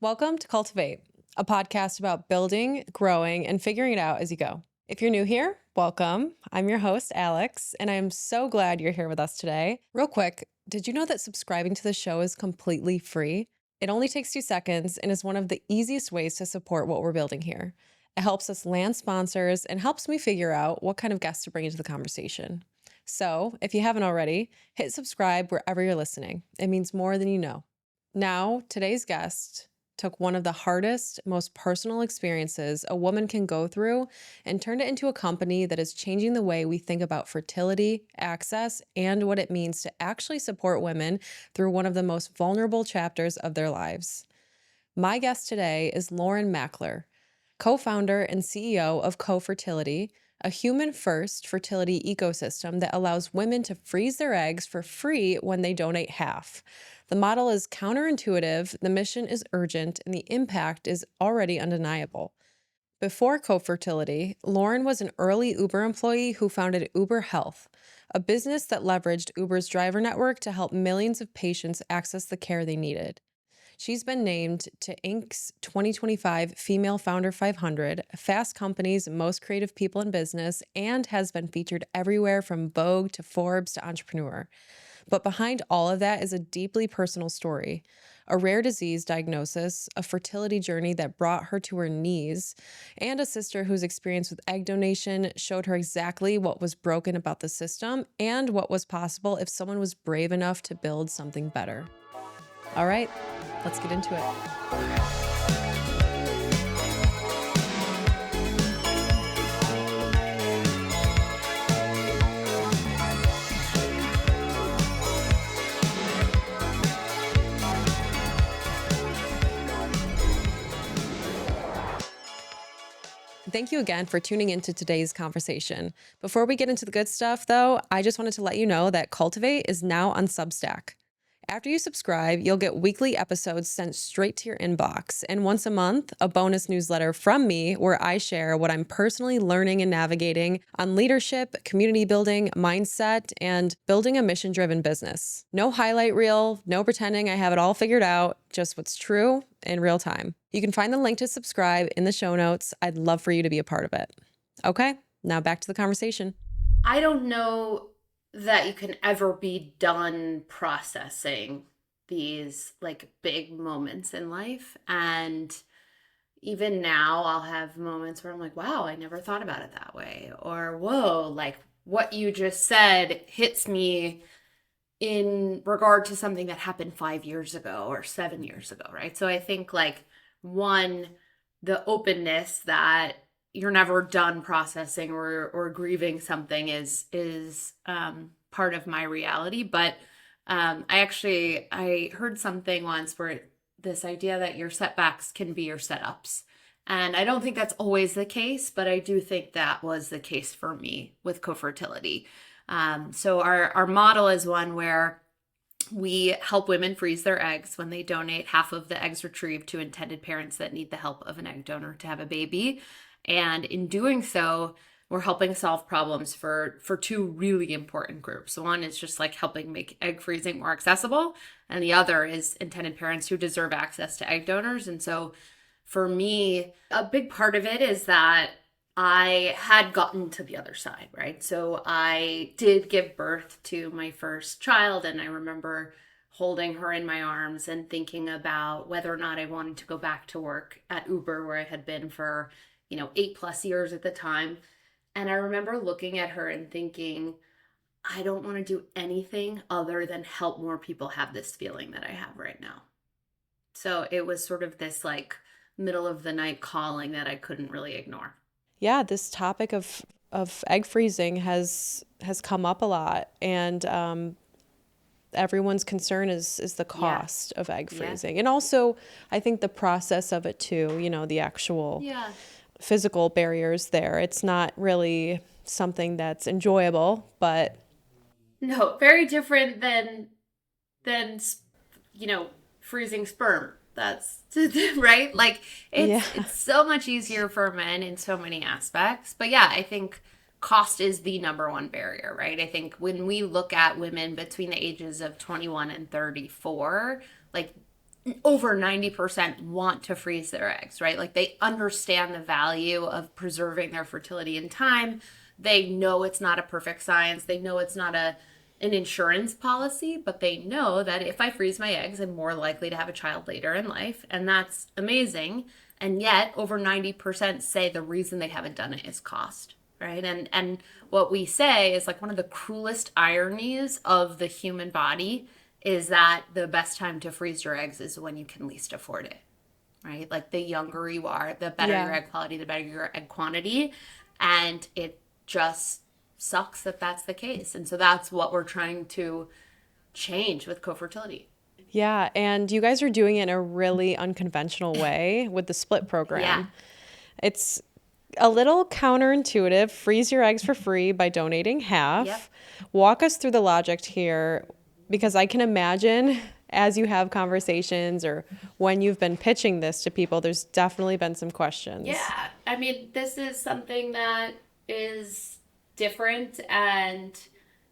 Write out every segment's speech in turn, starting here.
Welcome to Cultivate, a podcast about building, growing, and figuring it out as you go. If you're new here, welcome. I'm your host, Alex, and I am so glad you're here with us today. Real quick, did you know that subscribing to the show is completely free? It only takes 2 seconds and is one of the easiest ways to support what we're building here. It helps us land sponsors and helps me figure out what kind of guests to bring into the conversation. So, if you haven't already, hit subscribe wherever you're listening. It means more than you know. Now, today's guest took one of the hardest, most personal experiences a woman can go through and turned it into a company that is changing the way we think about fertility, access, and what it means to actually support women through one of the most vulnerable chapters of their lives. My guest today is Lauren Makler, co-founder and CEO of Cofertility, a human-first fertility ecosystem that allows women to freeze their eggs for free when they donate half. The model is counterintuitive, the mission is urgent, and the impact is already undeniable. Before Cofertility, Lauren was an early Uber employee who founded Uber Health, a business that leveraged Uber's driver network to help millions of patients access the care they needed. She's been named to Inc.'s 2025 Female Founder 500, Fast Company's Most Creative People in Business, and has been featured everywhere from Vogue to Forbes to Entrepreneur. But behind all of that is a deeply personal story, a rare disease diagnosis, a fertility journey that brought her to her knees, and a sister whose experience with egg donation showed her exactly what was broken about the system and what was possible if someone was brave enough to build something better. All right, let's get into it. Thank you again for tuning into today's conversation. Before we get into the good stuff, though, I just wanted to let you know that Cultivate is now on Substack. After you subscribe, you'll get weekly episodes sent straight to your inbox, and once a month, a bonus newsletter from me where I share what I'm personally learning and navigating on leadership, community building, mindset, and building a mission-driven business. No highlight reel, no pretending I have it all figured out, just what's true in real time. You can find the link to subscribe in the show notes. I'd love for you to be a part of it. Okay, now back to the conversation. I don't know that you can ever be done processing these like big moments in life. And even now, I'll have moments where I'm like, wow, I never thought about it that way. Or, whoa, like what you just said hits me in regard to something that happened 5 years ago or 7 years ago, right? So I think like one, the openness that you're never done processing or grieving something is part of my reality. But I heard something once where this idea that your setbacks can be your setups. And I don't think that's always the case, but I do think that was the case for me with Cofertility. So our model is one where we help women freeze their eggs when they donate half of the eggs retrieved to intended parents that need the help of an egg donor to have a baby. And in doing so, we're helping solve problems for two really important groups. One is just like helping make egg freezing more accessible, and the other is intended parents who deserve access to egg donors. And so for me, a big part of it is that I had gotten to the other side, right? So I did give birth to my first child, and I remember holding her in my arms and thinking about whether or not I wanted to go back to work at Uber, where I had been for, 8+ years at the time. And I remember looking at her and thinking, I don't want to do anything other than help more people have this feeling that I have right now. So it was sort of this like middle of the night calling that I couldn't really ignore. Yeah, this topic of egg freezing has come up a lot, and everyone's concern is the cost of egg freezing, and also I think the process of it too. The actual physical barriers there. It's not really something that's enjoyable, but no, very different than freezing sperm. That's right. Like it's so much easier for men in so many aspects. But yeah, I think cost is the number one barrier, right? I think when we look at women between the ages of 21 and 34, like over 90% want to freeze their eggs, right? Like they understand the value of preserving their fertility in time. They know it's not a perfect science. They know it's not an insurance policy, but they know that if I freeze my eggs, I'm more likely to have a child later in life. And that's amazing. And yet over 90% say the reason they haven't done it is cost, right? And what we say is like one of the cruelest ironies of the human body is that the best time to freeze your eggs is when you can least afford it, right? Like the younger you are, the better your Yeah. egg quality, the better your egg quantity. And it just sucks that that's the case. And so that's what we're trying to change with Cofertility. Yeah. And you guys are doing it in a really unconventional way with the split Yeah. program. It's a little counterintuitive. Freeze your eggs for free by donating Yep. half. Walk us through the logic here, because I can imagine as you have conversations or when you've been pitching this to people, there's definitely been some questions. Yeah. I mean, this is something that is different and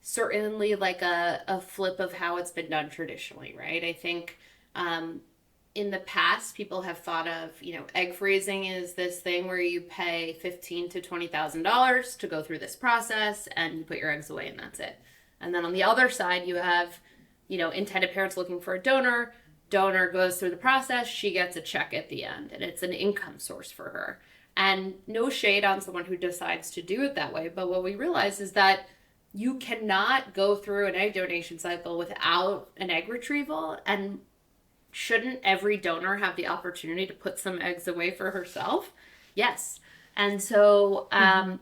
certainly like a flip of how it's been done traditionally, right? I think in the past, people have thought of, egg freezing is this thing where you pay $15,000 to $20,000 to go through this process and you put your eggs away and that's it. And then on the other side, you have, intended parents looking for a donor. Donor goes through the process, she gets a check at the end, and it's an income source for her. And no shade on someone who decides to do it that way, but what we realize is that you cannot go through an egg donation cycle without an egg retrieval. And shouldn't every donor have the opportunity to put some eggs away for herself? Yes. And so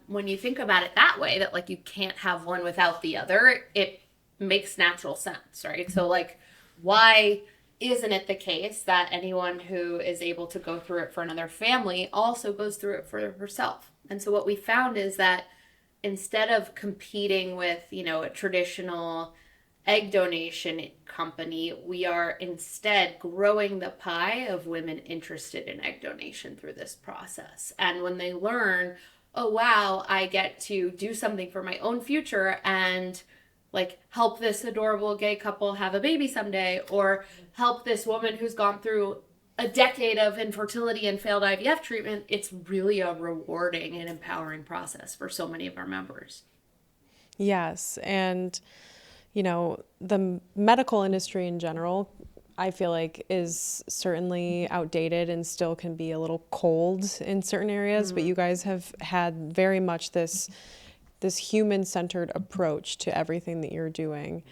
when you think about it that way, that like you can't have one without the other, it makes natural sense, right? So like, why isn't it the case that anyone who is able to go through it for another family also goes through it for herself? And so what we found is that instead of competing with, a traditional egg donation company, we are instead growing the pie of women interested in egg donation through this process. And when they learn, oh, wow, I get to do something for my own future and like help this adorable gay couple have a baby someday, or help this woman who's gone through a decade of infertility and failed IVF treatment, it's really a rewarding and empowering process for so many of our members. Yes. And, the medical industry in general, I feel like is certainly outdated and still can be a little cold in certain areas, but you guys have had very much this human-centered approach to everything that you're doing.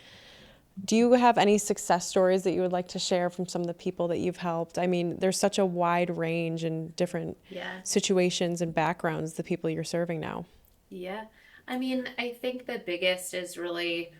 Do you have any success stories that you would like to share from some of the people that you've helped? I mean, there's such a wide range and different Yeah. situations and backgrounds, the people you're serving now. Yeah. I mean, I think the biggest is really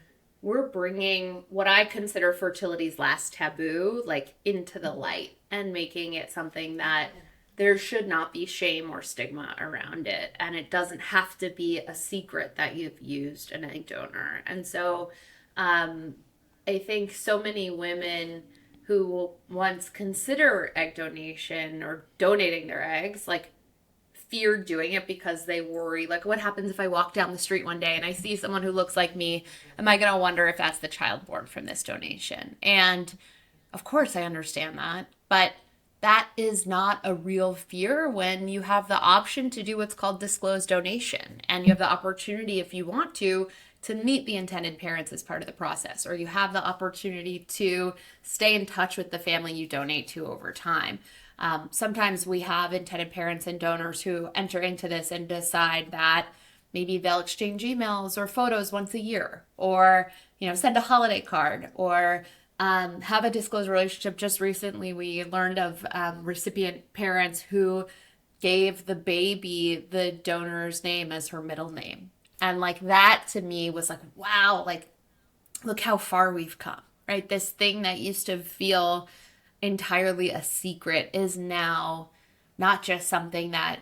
we're bringing what I consider fertility's last taboo, like into the light and making it something that there should not be shame or stigma around it. And it doesn't have to be a secret that you've used an egg donor. And so I think so many women who will once consider egg donation or donating their eggs, like fear doing it because they worry, like, what happens if I walk down the street one day and I see someone who looks like me? Am I going to wonder if that's the child born from this donation? And of course, I understand that. But that is not a real fear when you have the option to do what's called disclosed donation. And you have the opportunity, if you want to meet the intended parents as part of the process, or you have the opportunity to stay in touch with the family you donate to over time. Sometimes we have intended parents and donors who enter into this and decide that maybe they'll exchange emails or photos once a year, or send a holiday card, or have a disclosed relationship. Just recently, we learned of recipient parents who gave the baby the donor's name as her middle name. And like that to me was like, wow, like look how far we've come, right? This thing that used to feel entirely a secret is now not just something that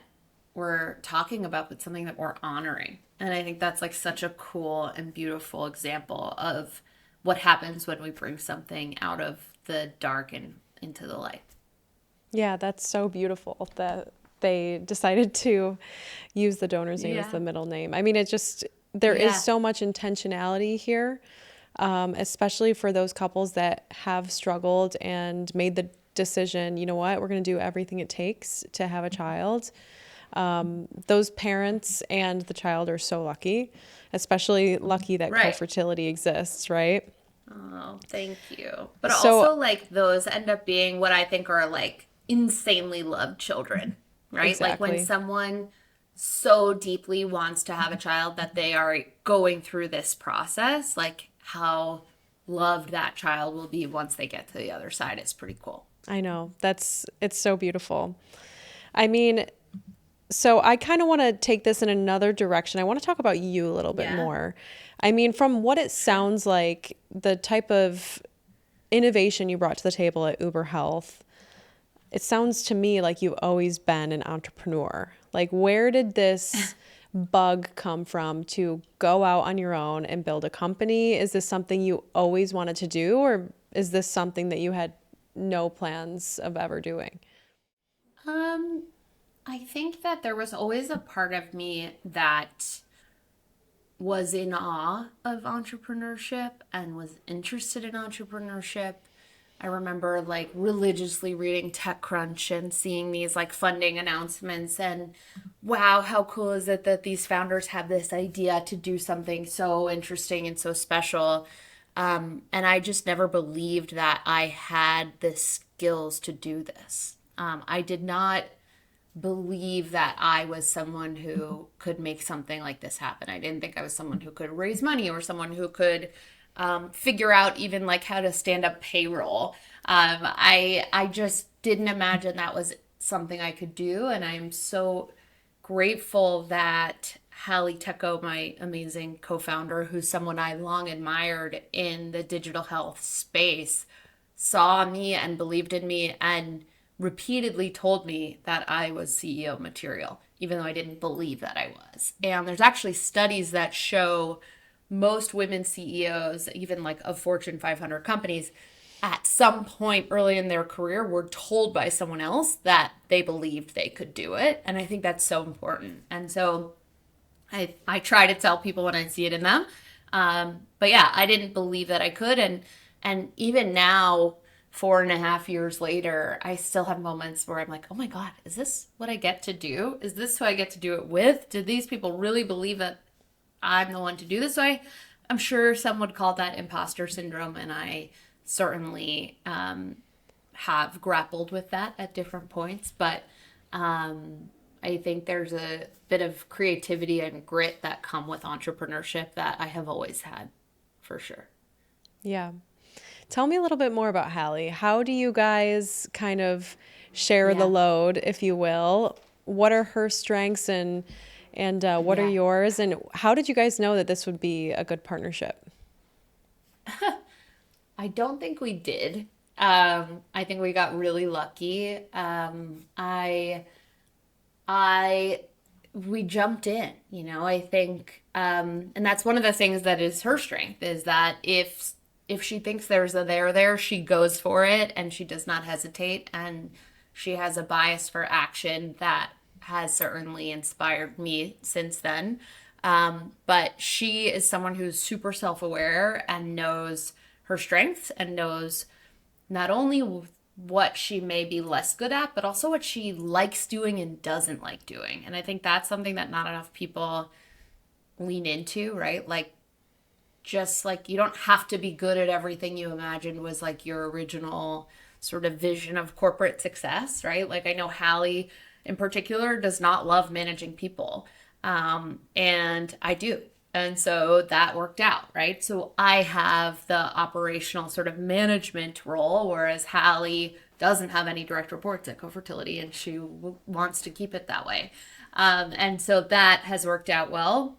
we're talking about, but something that we're honoring. And I think that's like such a cool and beautiful example of what happens when we bring something out of the dark and into the light. Yeah, that's so beautiful that they decided to use the donor's name as Yeah. the middle name. I mean, there Yeah. is so much intentionality here, especially for those couples that have struggled and made the decision, you know what, we're going to do everything it takes to have a child. Those parents and the child are so lucky, especially lucky that Right. cofertility exists, right? Oh, thank you. But So also, like, those end up being what I think are like insanely loved children, right? Like, when exactly. someone so deeply wants to have a child that they are going through this process, like, how loved that child will be once they get to the other side is pretty cool. I know. It's so beautiful. I mean, so I kind of want to take this in another direction. I want to talk about you a little bit Yeah. more. I mean, from what it Sure. sounds like, the type of innovation you brought to the table at Uber Health, it sounds to me like you've always been an entrepreneur. Like, where did this bug come from to go out on your own and build a company? Is this something you always wanted to do, or is this something that you had no plans of ever doing? Um, I think that there was always a part of me that was in awe of entrepreneurship and was interested in entrepreneurship. I remember like religiously reading TechCrunch and seeing these like funding announcements and wow, how cool is it that these founders have this idea to do something so interesting and so special. And I just never believed that I had the skills to do this. I did not believe that I was someone who could make something like this happen. I didn't think I was someone who could raise money or someone who could figure out even like how to stand up payroll. I just didn't imagine that was something I could do, and I'm so grateful that Hallie Tecco, my amazing co-founder, who's someone I long admired in the digital health space, saw me and believed in me and repeatedly told me that I was CEO material, even though I didn't believe that I was. And there's actually studies that show most women CEOs, even like of Fortune 500 companies, at some point early in their career were told by someone else that they believed they could do it. And I think that's so important. And so I try to tell people when I see it in them. But yeah, I didn't believe that I could. And even now, 4.5 years later, I still have moments where I'm like, oh my God, is this what I get to do? Is this who I get to do it with? Did these people really believe that I'm the one to do this? So I'm sure some would call that imposter syndrome. And I certainly have grappled with that at different points. But I think there's a bit of creativity and grit that come with entrepreneurship that I have always had, for sure. Yeah. Tell me a little bit more about Hallie. How do you guys kind of share the Yeah. load, if you will? What are her strengths and what are Yeah. yours? And how did you guys know that this would be a good partnership? I don't think we did. I think we got really lucky. I we jumped in, you know. I think and that's one of the things that is her strength is that if she thinks there's a there, she goes for it and she does not hesitate, and she has a bias for action that has certainly inspired me since then. But she is someone who's super self-aware and knows her strengths and knows not only what she may be less good at, but also what she likes doing and doesn't like doing. And I think that's something that not enough people lean into, right? Like, just like you don't have to be good at everything you imagined was like your original sort of vision of corporate success, right? Like, I know Hallie in particular does not love managing people. And I do. And so that worked out, right? So I have the operational sort of management role, whereas Hallie doesn't have any direct reports at Cofertility and she wants to keep it that way. And so that has worked out well.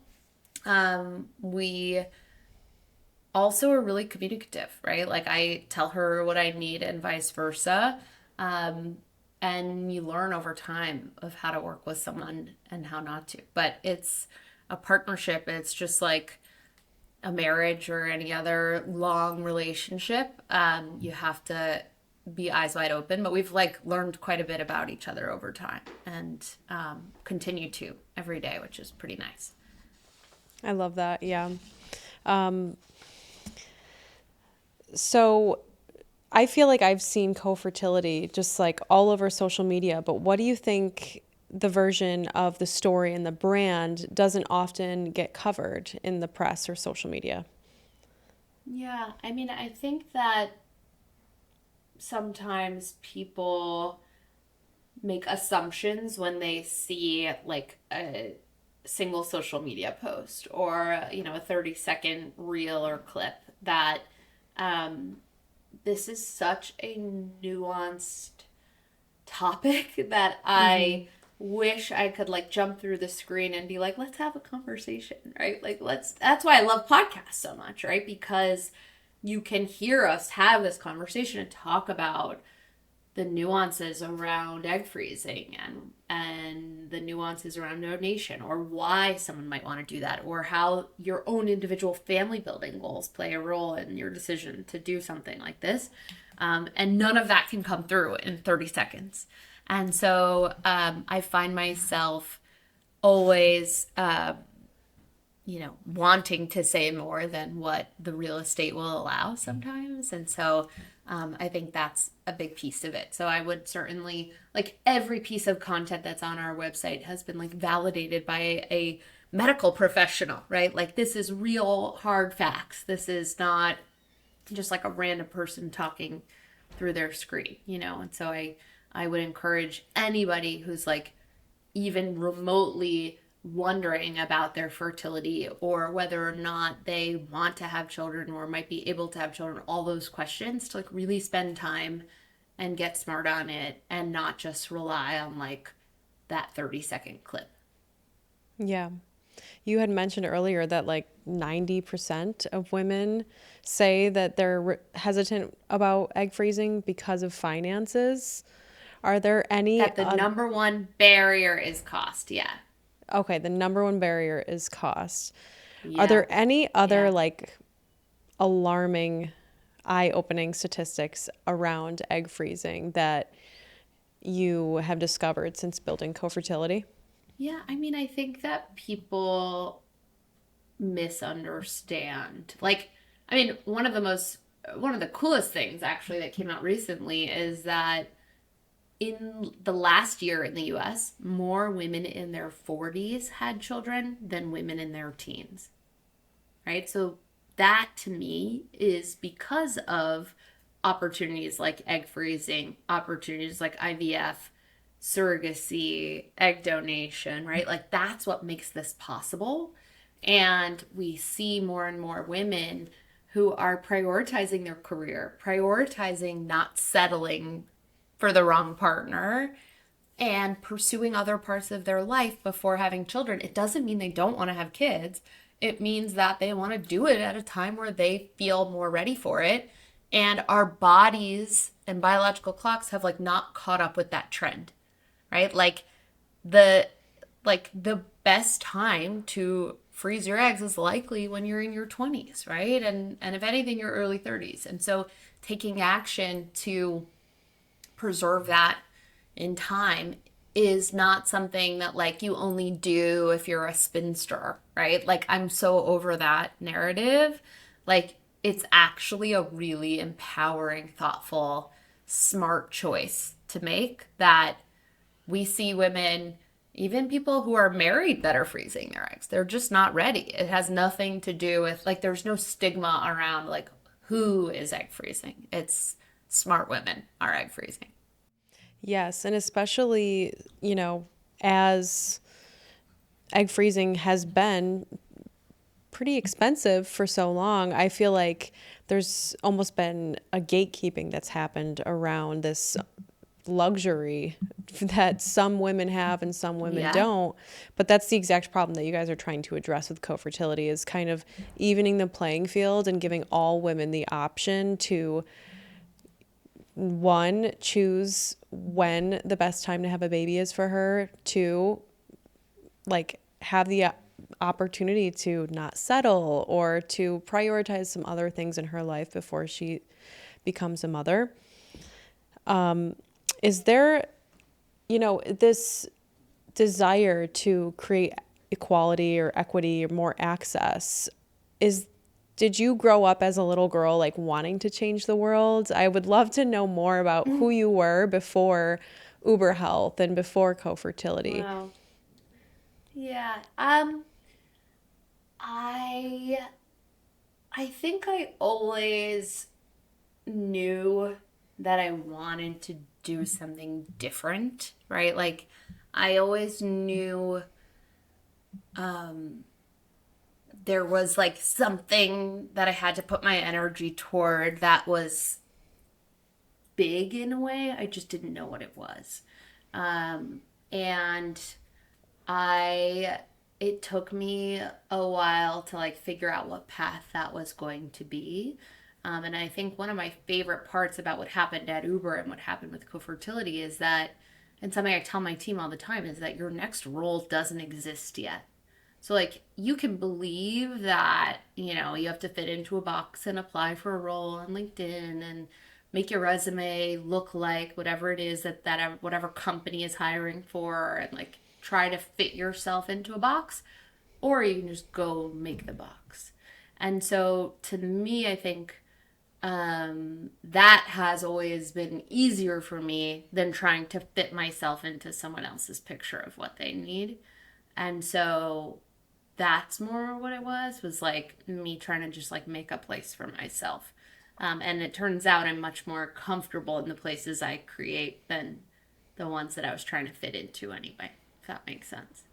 We also are really communicative, right? Like, I tell her what I need and vice versa. And you learn over time of how to work with someone and how not to. But it's a partnership. It's just like a marriage or any other long relationship. You have to be eyes wide open. But we've like learned quite a bit about each other over time and continue to every day, which is pretty nice. I love that. Yeah. Um, so I feel like I've seen cofertility just like all over social media, but what do you think the version of the story and the brand doesn't often get covered in the press or social media? Yeah, I mean, I think that sometimes people make assumptions when they see like a single social media post or a 30-second reel or clip that um, this is such a nuanced topic that Mm-hmm. I wish I could like jump through the screen and be like, let's have a conversation, right? Like, that's why I love podcasts so much, right? Because you can hear us have this conversation and talk about the nuances around egg freezing and the nuances around donation or why someone might want to do that or how your own individual family building goals play a role in your decision to do something like this. And none of that can come through in 30 seconds. And so I find myself always wanting to say more than what the real estate will allow sometimes. And so I think that's a big piece of it. So I would certainly, like, every piece of content that's on our website has been like validated by a medical professional, right? Like, this is real hard facts. This is not just like a random person talking through their screen, And so I would encourage anybody who's like even remotely wondering about their fertility or whether or not they want to have children or might be able to have children, all those questions, to like really spend time and get smart on it and not just rely on like that 30-second clip. Yeah. You had mentioned earlier that like 90% of women say that they're hesitant about egg freezing because of finances. Are there any That the number one barrier is cost. Yeah. okay, the number one barrier is cost. Are Yeah. there any other Yeah. like alarming, eye-opening statistics around egg freezing that you have discovered since building Cofertility? Yeah. I mean, I think that people misunderstand. Like, I mean, one of the coolest things actually that came out recently is that in the last year in the US, more women in their 40s had children than women in their teens, right? So that to me is because of opportunities like egg freezing, opportunities like IVF, surrogacy, egg donation, right? Like that's what makes this possible. And we see more and more women who are prioritizing their career, prioritizing not settling for the wrong partner and pursuing other parts of their life before having children. It doesn't mean they don't want to have kids. It means that they want to do it at a time where they feel more ready for it. And our bodies and biological clocks have like not caught up with that trend, right? The the best time to freeze your eggs is likely when you're in your 20s, right? And if anything, your early 30s. And so taking action to preserve that in time is not something that like you only do if you're a spinster, right? Like I'm so over that narrative. Like it's actually a really empowering, thoughtful, smart choice to make that we see women, even people who are married, that are freezing their eggs. They're just not ready. It has nothing to do with like there's no stigma around like who is egg freezing. It's smart women are egg freezing. Yes, and especially, as egg freezing has been pretty expensive for so long, I feel like there's almost been a gatekeeping that's happened around this luxury that some women have and some women Yeah. don't. But that's the exact problem that you guys are trying to address with cofertility is kind of evening the playing field and giving all women the option to one, choose when the best time to have a baby is for her, two, like have the opportunity to not settle or to prioritize some other things in her life before she becomes a mother. Is there, this desire to create equality or equity or more access? Is Did you grow up as a little girl like wanting to change the world? I would love to know more about who you were before Uber Health and before Cofertility. Wow. Yeah. I I think I always knew that I wanted to do something different, right? Like I always knew um there was like something that I had to put my energy toward that was big in a way. I just didn't know what it was. And I it took me a while to like figure out what path that was going to be. And I think one of my favorite parts about what happened at Uber and what happened with Cofertility is that, and something I tell my team all the time, is that your next role doesn't exist yet. So, like, you can believe that, you have to fit into a box and apply for a role on LinkedIn and make your resume look like whatever it is that whatever company is hiring for and like try to fit yourself into a box, or you can just go make the box. And so, to me, I think that has always been easier for me than trying to fit myself into someone else's picture of what they need. And so that's more what it was like me trying to just like make a place for myself. And it turns out I'm much more comfortable in the places I create than the ones that I was trying to fit into anyway, if that makes sense.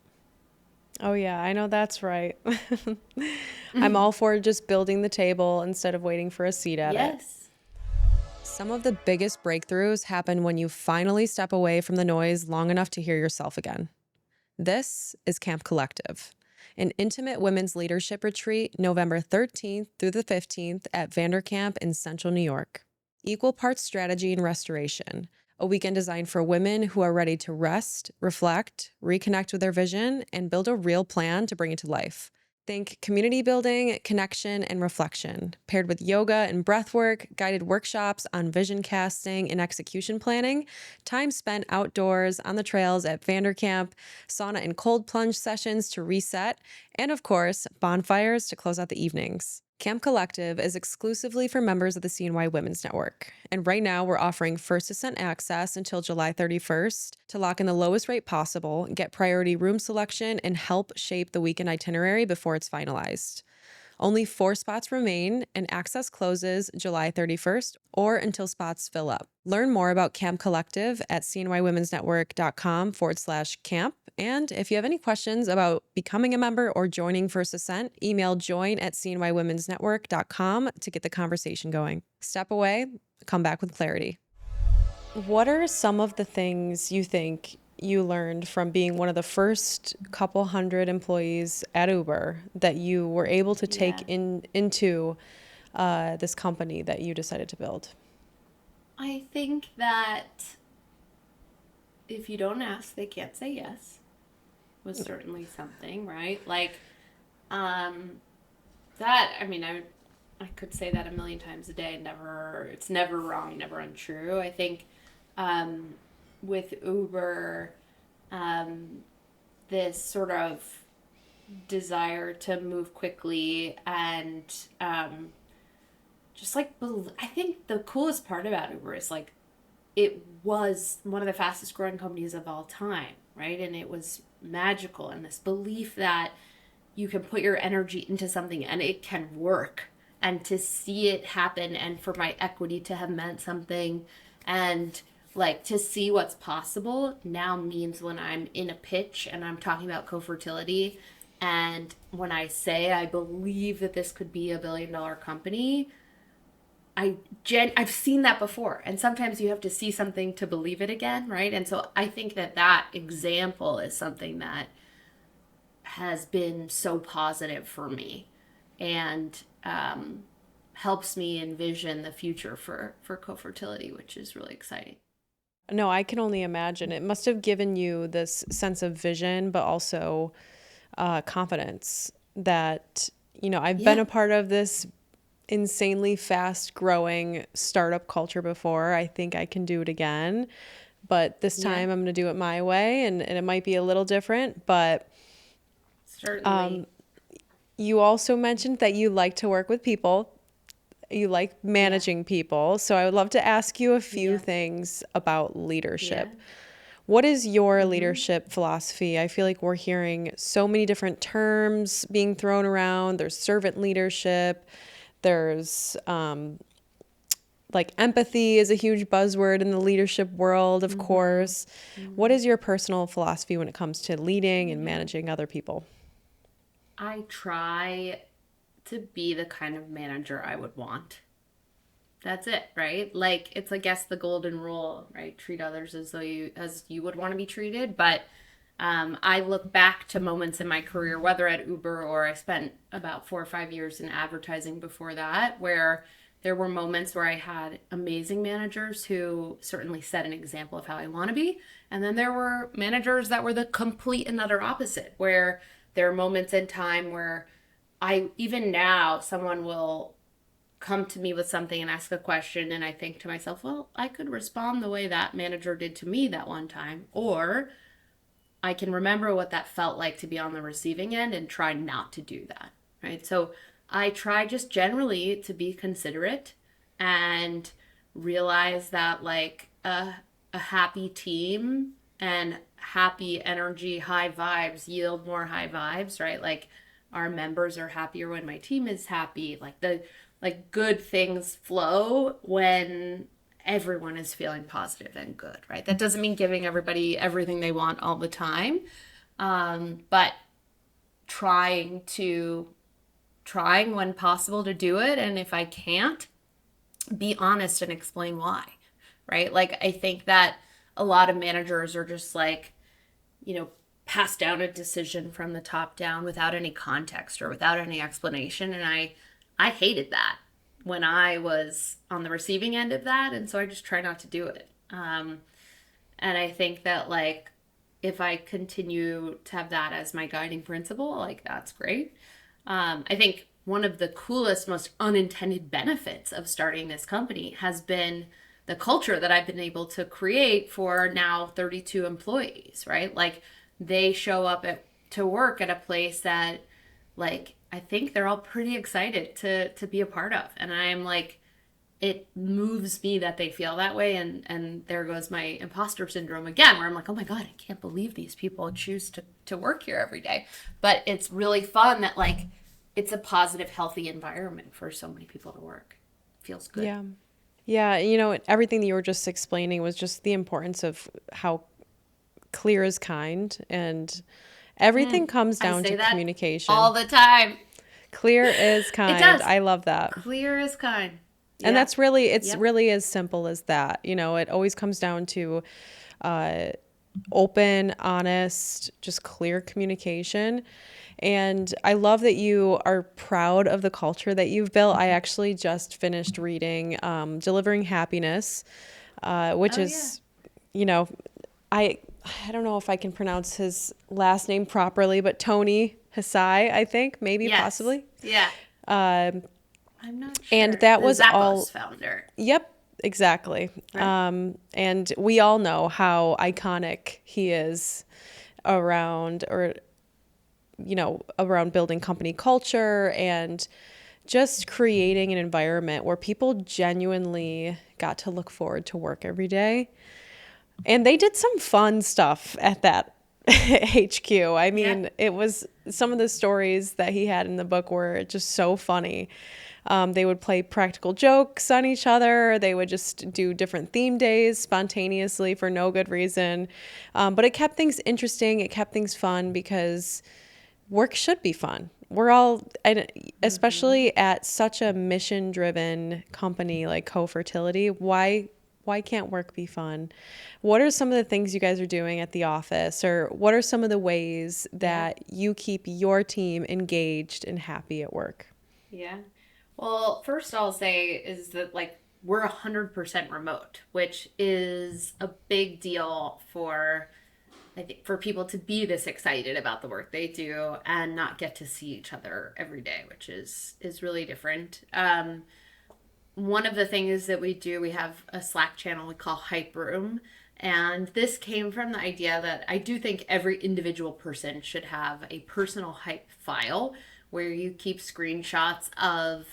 Oh, yeah, I know that's right. I'm all for just building the table instead of waiting for a seat at it. Yes. Some of the biggest breakthroughs happen when you finally step away from the noise long enough to hear yourself again. This is Camp Collective, an intimate women's leadership retreat November 13th through the 15th at Vanderkamp in Central New York. Equal parts strategy and restoration, a weekend designed for women who are ready to rest, reflect, reconnect with their vision, and build a real plan to bring it to life. Think community building, connection, and reflection, paired with yoga and breath work, guided workshops on vision casting and execution planning, time spent outdoors on the trails at Vanderkamp, sauna and cold plunge sessions to reset, and of course, bonfires to close out the evenings. Camp Collective is exclusively for members of the CNY Women's Network. And right now, we're offering First Ascent access until July 31st to lock in the lowest rate possible, get priority room selection, and help shape the weekend itinerary before it's finalized. Only 4 spots remain, and access closes July 31st or until spots fill up. Learn more about Camp Collective at cnywomensnetwork.com/camp. And if you have any questions about becoming a member or joining First Ascent, email join@cnywomensnetwork.com to get the conversation going. Step away, come back with clarity. What are some of the things you think you learned from being one of the first couple hundred employees at Uber that you were able to take Yeah. into this company that you decided to build? I think that if you don't ask, they can't say yes was certainly something, right? Like, um, that, I mean, I could say that a million times a day. It's never wrong, never untrue. I think um, with Uber, um, this sort of desire to move quickly and just like, I think the coolest part about Uber is like, it was one of the fastest growing companies of all time, right? And it was magical. And this belief that you can put your energy into something and it can work, and to see it happen, and for my equity to have meant something, and like to see what's possible now means when I'm in a pitch and I'm talking about Cofertility, and when I say I believe that this could be $1 billion company, I've seen that before, and sometimes you have to see something to believe it again, right? And so I think that example is something that has been so positive for me, and helps me envision the future for Cofertility, which is really exciting. No, I can only imagine. It must have given you this sense of vision, but also confidence that, I've been Yeah, a part of this insanely fast growing startup culture before. I think I can do it again, but this yeah, time I'm going to do it my way, and it might be a little different, but certainly. You also mentioned that you like to work with people. You like Yeah. managing people. So I would love to ask you a few Yeah. things about Yeah. leadership. What is your Mm-hmm. leadership philosophy? I feel like we're hearing so many different terms being thrown around. There's servant leadership. There's like empathy is a huge buzzword in the leadership world, of Mm-hmm. course. What Mm-hmm. is your personal philosophy when it comes to leading and Yeah. managing other people? I try to be the kind of manager I would want. That's it, right? Like it's I guess the golden rule, right? Treat others as you would want to be treated. But I look back to moments in my career, whether at Uber or I spent about 4 or 5 years in advertising before that, where there were moments where I had amazing managers who certainly set an example of how I want to be. And then there were managers that were the complete and utter opposite, where there are moments in time where I, even now, someone will come to me with something and ask a question, and I think to myself, well, I could respond the way that manager did to me that one time, or I can remember what that felt like to be on the receiving end and try not to do that, right? So I try just generally to be considerate and realize that like a happy team and happy energy, high vibes yield more high vibes, right? Like our members are happier when my team is happy. Like the like good things flow when everyone is feeling positive and good, right? That doesn't mean giving everybody everything they want all the time, but trying to trying when possible to do it, and if I can't, be honest and explain why, right? Like I think that a lot of managers are just like, you know, pass down a decision from the top down without any context or without any explanation, and I hated that when I was on the receiving end of that, and so I just try not to do it. And I think that like if I continue to have that as my guiding principle, like that's great. I think one of the coolest, most unintended benefits of starting this company has been the culture that I've been able to create for now 32 employees, right? Like they show up to work at a place that like I think they're all pretty excited to be a part of. And I'm like it moves me that they feel that way, and there goes my imposter syndrome again where I'm like, oh my god, I can't believe these people choose to work here every day. But it's really fun that like it's a positive healthy environment for so many people to work. It feels good. Yeah. Yeah, everything that you were just explaining was just the importance of how clear is kind, and everything comes I down to say that communication. all the time. Clear is It kind. does. I love that. Clear as kind. And Yeah. that's really, it's Yep. really as simple as that. It always comes down to uh, open, honest, just clear communication. And I love that you are proud of the culture that you've built. I actually just finished reading Delivering Happiness, which Oh yeah. is, you know, I I don't know if I can pronounce his last name properly, but Tony Hasai, I think, maybe, Yes. possibly. Yeah. Um, I'm not and sure. that The was Zappos all, founder, yep, exactly. right? And we all know how iconic he is around, or around building company culture and just creating an environment where people genuinely got to look forward to work every day. And they did some fun stuff at that HQ. I Yeah. mean, it was some of the stories that he had in the book were just so funny. They would play practical jokes on each other. They would just do different theme days spontaneously for no good reason. But it kept things interesting. It kept things fun because work should be fun. We're all, and Mm-hmm. especially at such a mission-driven company like Cofertility, why can't work be fun? What are some of the things you guys are doing at the office, or what are some of the ways Yeah. that you keep your team engaged and happy at work? Yeah. Well, first I'll say is that like we're 100% remote, which is a big deal for I think for people to be this excited about the work they do and not get to see each other every day, which is really different. One of the things that we do, we have a Slack channel we call Hype Room. And this came from the idea that I do think every individual person should have a personal hype file where you keep screenshots of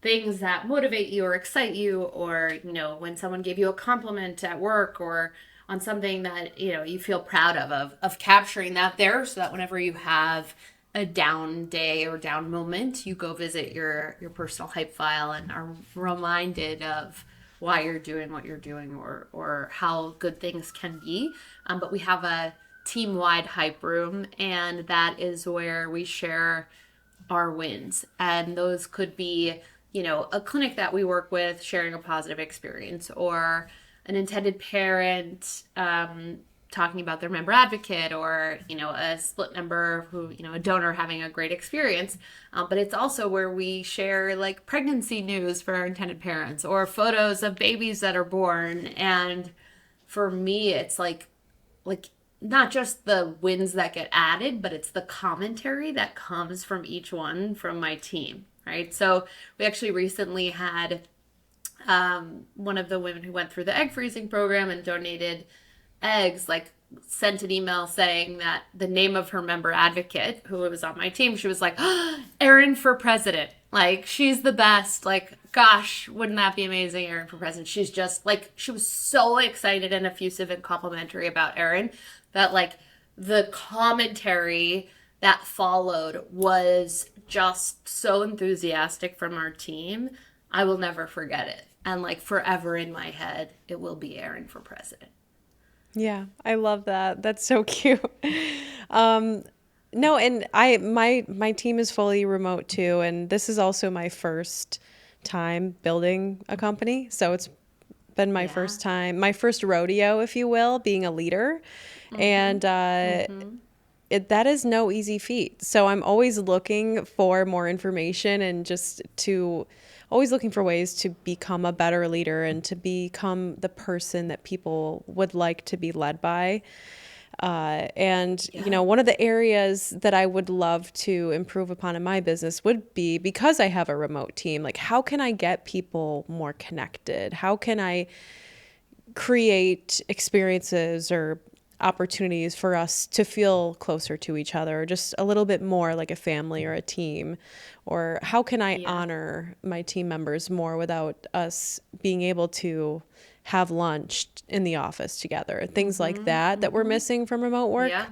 things that motivate you or excite you, or when someone gave you a compliment at work or on something that you feel proud of capturing that there, so that whenever you have a down day or down moment, you go visit your personal hype file and are reminded of why you're doing what you're doing, or how good things can be. But we have a team-wide hype room, and that is where we share our wins. And those could be, a clinic that we work with sharing a positive experience, or an intended parent talking about their member advocate, or, a split member who, a donor having a great experience. But it's also where we share like pregnancy news for our intended parents, or photos of babies that are born. And for me, it's like not just the wins that get added, but it's the commentary that comes from each one from my team, right? So we actually recently had one of the women who went through the egg freezing program and donated eggs, like sent an email saying that the name of her member advocate, who was on my team, she was like, oh, Erin for president. Like, she's the best. Like, gosh, wouldn't that be amazing, Erin for president? She's just like, she was so excited and effusive and complimentary about Erin that like the commentary that followed was just so enthusiastic from our team. I will never forget it. And like forever in my head, it will be Erin for president. Yeah, I love that. That's so cute. No, and my team is fully remote too, and this is also my first time building a company. So it's been my Yeah. first time, my first rodeo, if you will, being a leader. Mm-hmm. And Mm-hmm. that is no easy feat. So I'm always looking for more information, and just to always looking for ways to become a better leader and to become the person that people would like to be led by. And, Yeah. one of the areas that I would love to improve upon in my business would be, because I have a remote team, like how can I get people more connected? How can I create experiences or opportunities for us to feel closer to each other, or just a little bit more like a family or a team? Or how can I Yeah. honor my team members more without us being able to have lunch in the office together? Things like Mm-hmm. that we're Mm-hmm. missing from remote Yeah. work.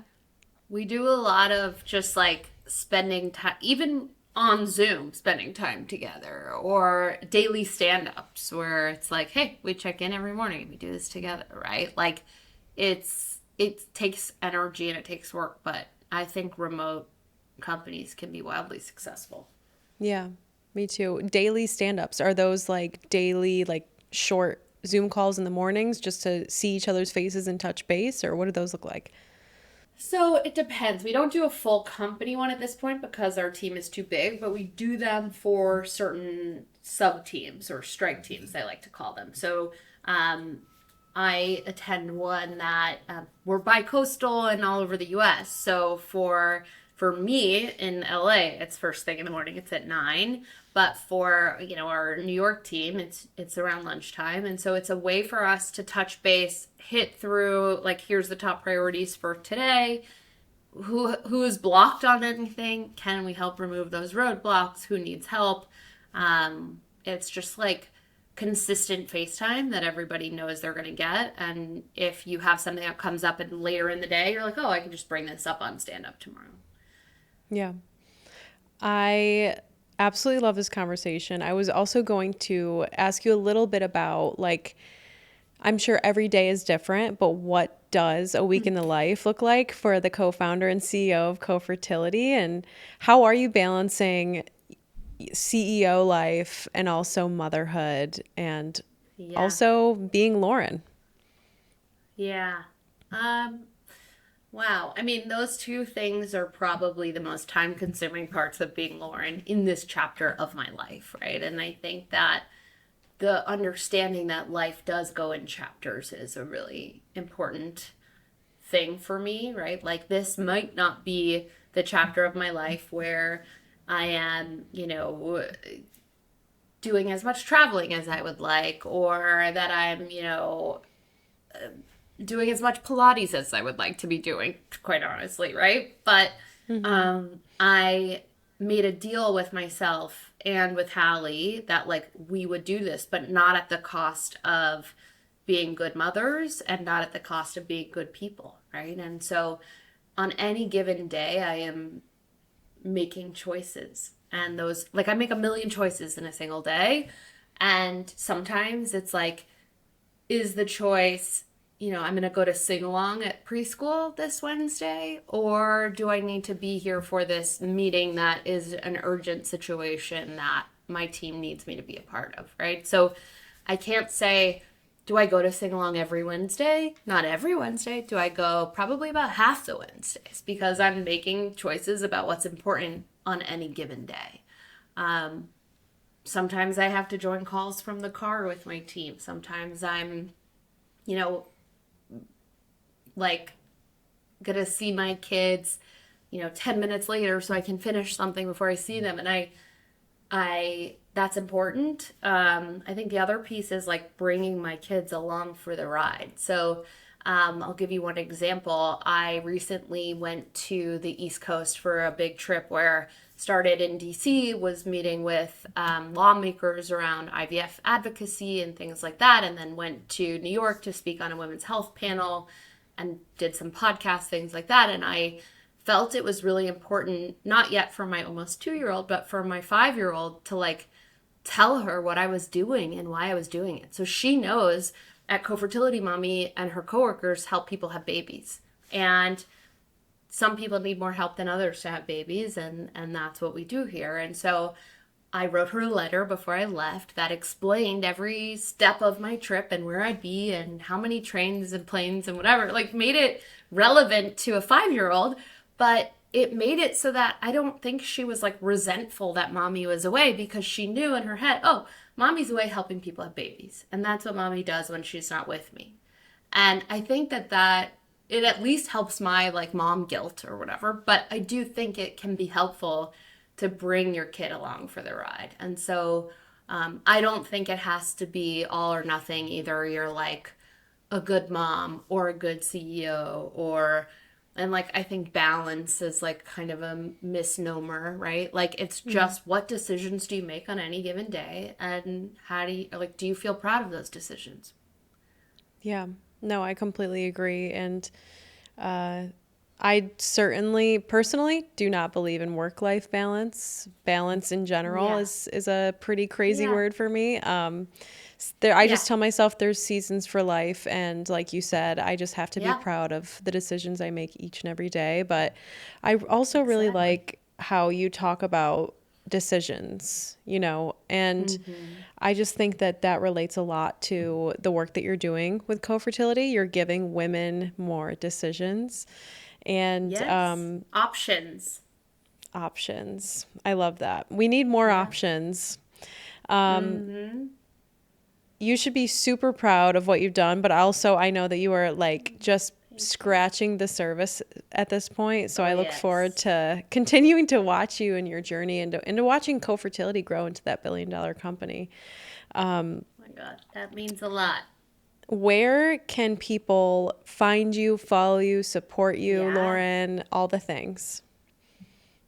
We do a lot of just like spending time, even on Zoom, spending time together, or daily stand ups where it's like, hey, we check in every morning and we do this together, right? Like it takes energy and it takes work, but I think remote companies can be wildly successful. Yeah, me too. Daily stand-ups, are those like daily, like short Zoom calls in the mornings just to see each other's faces and touch base, or what do those look like? So it depends. We don't do a full company one at this point because our team is too big, but we do them for certain sub teams or strike teams, I like to call them. So um, I attend one that we're bi-coastal and all over the U.S. So for me in LA, it's first thing in the morning. It's at 9. But for our New York team, it's around lunchtime, and so it's a way for us to touch base, hit through like here's the top priorities for today. Who is blocked on anything? Can we help remove those roadblocks? Who needs help? It's just like consistent FaceTime that everybody knows they're going to get. And if you have something that comes up and later in the day, you're like, oh, I can just bring this up on stand up tomorrow. Yeah. I absolutely love this conversation. I was also going to ask you a little bit about, like, I'm sure every day is different, but what does a week in the life look like for the co-founder and CEO of Cofertility? And how are you balancing CEO life and also motherhood and Yeah. also being Lauren? Yeah. Um, wow. I mean, those two things are probably the most time consuming parts of being Lauren in this chapter of my life, right? And I think that the understanding that life does go in chapters is a really important thing for me, right? Like, this might not be the chapter of my life where I am, doing as much traveling as I would like, or that I'm, doing as much Pilates as I would like to be doing, quite honestly, right? But Mm-hmm. I made a deal with myself and with Hallie that like we would do this, but not at the cost of being good mothers and not at the cost of being good people, right? And so on any given day, I am making choices. And those, like, I make a million choices in a single day. And sometimes it's like, is the choice, I'm going to go to sing along at preschool this Wednesday, or do I need to be here for this meeting that is an urgent situation that my team needs me to be a part of, right? So I can't say, do I go to sing along every Wednesday? Not every Wednesday. Do I go probably about half the Wednesdays because I'm making choices about what's important on any given day. Sometimes I have to join calls from the car with my team. Sometimes I'm, you know, like gonna see my kids, 10 minutes later so I can finish something before I see them. And I that's important. I think the other piece is like bringing my kids along for the ride. So I'll give you one example. I recently went to the East Coast for a big trip where started in DC, was meeting with lawmakers around IVF advocacy and things like that, and then went to New York to speak on a women's health panel and did some podcast things like that. And I felt it was really important, not yet for my almost 2-year-old, but for my 5-year-old to like tell her what I was doing and why I was doing it. So she knows at Cofertility Mommy and her coworkers help people have babies. And some people need more help than others to have babies, and that's what we do here. And so I wrote her a letter before I left that explained every step of my trip and where I'd be and how many trains and planes and whatever, like made it relevant to a 5-year-old, but it made it so that I don't think she was like resentful that mommy was away because she knew in her head, oh, mommy's away helping people have babies. And that's what mommy does when she's not with me. And I think that it at least helps my like mom guilt or whatever, but I do think it can be helpful to bring your kid along for the ride. And so I don't think it has to be all or nothing. Either you're like a good mom or a good CEO and like I think balance is like kind of a misnomer, right? Like it's just what decisions do you make on any given day and how do you feel proud of those decisions? Yeah, no, I completely agree. And I certainly personally do not believe in work-life balance. Balance in general Yeah. is a pretty crazy Yeah. word for me. I Yeah. just tell myself there's seasons for life, and like you said, I just have to be Yeah. proud of the decisions I make each and every day. But I also really Exactly. like how you talk about decisions, and Mm-hmm. I just think that that relates a lot to the work that you're doing with co-fertility. You're giving women more decisions and Yes. Options. options. I love that. We need more Yeah. options. Mm-hmm. You should be super proud of what you've done, but also I know that you are like just Thank you. scratching the surface at this point. So Oh, I look forward yes. to continuing to watch you and your journey and to watching co-fertility grow into that billion-dollar company. Oh my God. That means a lot. Where can people find you, follow you, support you, Yeah. Lauren, all the things?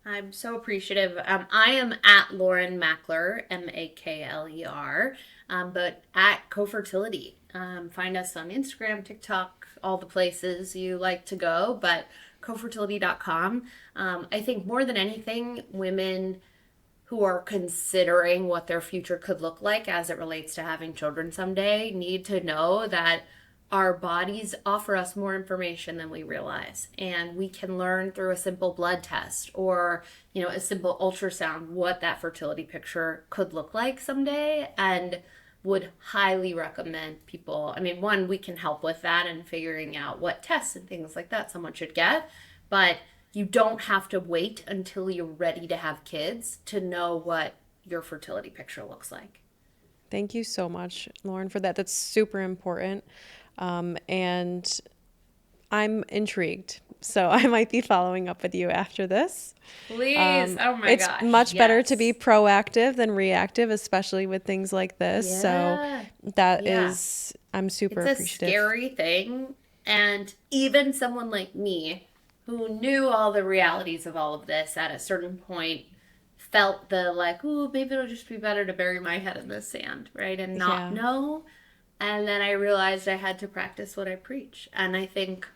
I'm so appreciative. I am at Lauren Makler, Makler, but at Cofertility. Find us on Instagram, TikTok, all the places you like to go, but cofertility.com. I think more than anything, women who are considering what their future could look like as it relates to having children someday need to know that our bodies offer us more information than we realize, and we can learn through a simple blood test or a simple ultrasound what that fertility picture could look like someday, and would highly recommend people. I mean, one, we can help with that and figuring out what tests and things like that someone should get, but you don't have to wait until you're ready to have kids to know what your fertility picture looks like. Thank you so much, Lauren, for that. That's super important. And I'm intrigued. So I might be following up with you after this. Please. Oh my It's gosh. much better to be Yes. proactive than reactive, especially with things like this. So Yeah. Yeah. I'm super It's a appreciative. scary thing. And even someone like me who knew all the realities of all of this at a certain point felt the like, oh, maybe it'll just be better to bury my head in the sand, right? And not Yeah. know. And then I realized I had to practice what I preach. And I think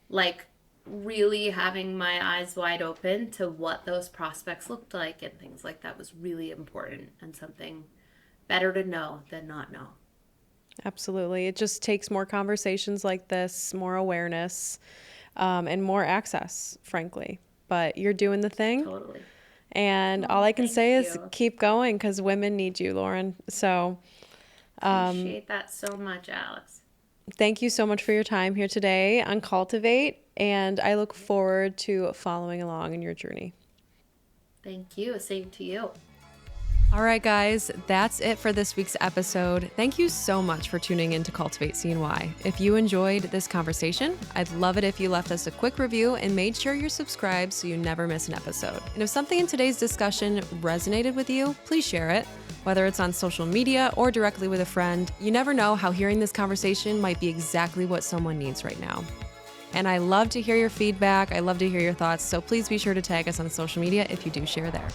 like really having my eyes wide open to what those prospects looked like and things like that was really important and something better to know than not know. Absolutely. It just takes more conversations like this, more awareness, and more access, frankly. But you're doing the thing. Totally. And all Oh, I can thank say is you. keep going because women need you, Lauren. So Appreciate that so much, Alex. thank you so much for your time here today on Cultivate. And I look forward to following along in your journey. Thank you. Same to you. All right, guys, that's it for this week's episode. Thank you so much for tuning in to Cultivate CNY. If you enjoyed this conversation, I'd love it if you left us a quick review and made sure you're subscribed so you never miss an episode. And if something in today's discussion resonated with you, please share it, whether it's on social media or directly with a friend. You never know how hearing this conversation might be exactly what someone needs right now. And I love to hear your feedback. I love to hear your thoughts. So please be sure to tag us on social media if you do share there.